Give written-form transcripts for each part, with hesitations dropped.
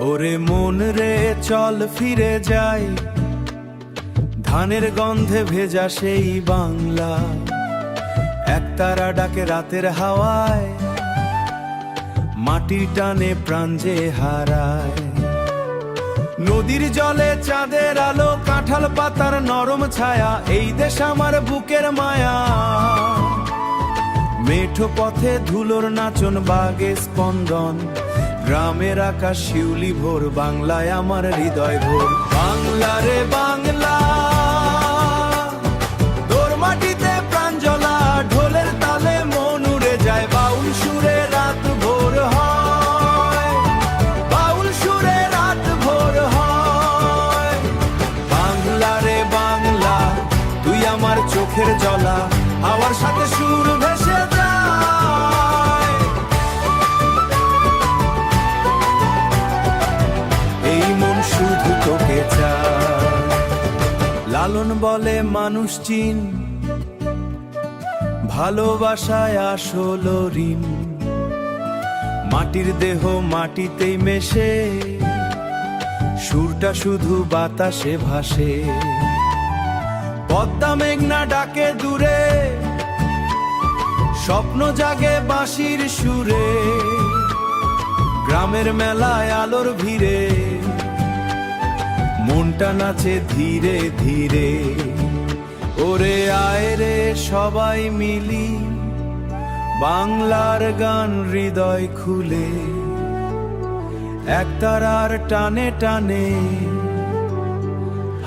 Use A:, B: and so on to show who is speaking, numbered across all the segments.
A: ওরে মন রে চল ফিরে যাই, ধানের গন্ধে ভেজা সেই বাংলা। একতারা ডাকে রাতের হাওয়ায়, মাটির টানে প্রাণ যে হারায়। নদীর জলে চাঁদের আলো, কাঁঠাল পাতার নরম ছায়া, এই দেশ আমার বুকের মায়া। মেঠো পথে ধুলোর নাচন, বাগে স্পন্দন, গ্রামের আকাশ শিউলি ভোর, বাংলায় আমার হৃদয় ভোর। বাংলা রে বাংলা, তোর মাটিতে প্রাণ জ্বলা, ঢোলের তালে মন উড়ে যায়, বাউল সুরে রাত ভোর হয়, বাউল সুরে রাত ভোর হয়। বাংলা রে বাংলা, তুই আমার চোখের জ্বলা, হাওয়ার সাথে সুর ভেসে যায়। এই মন শুধু তোকে চায়। লালন বলে মানুষ চিন, ভালোবাসায় আসল ঋণ। মাটির দেহ মাটিতেই মেশে, সুরটা শুধু বাতাসে ভাসে। পদ্মা মেঘনা ডাকে দূরে, স্বপ্ন জাগে বাঁশির সুরে। গ্রামের মেলায় আলোর ভিড়ে, মনটা নাচে ধীরে ধীরে। ওরে আয় রে সবাই মিলি, বাংলার গান হৃদয় খুলে। একতারার টানে টানে,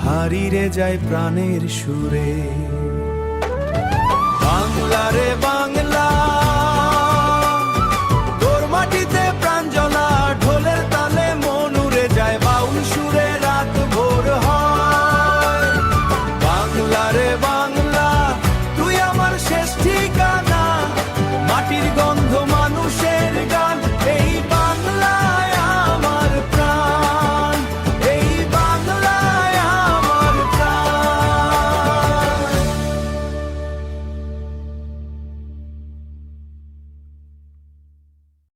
A: হারিয়ে যায় প্রাণের সুরে। বাংলা রে বাংলা।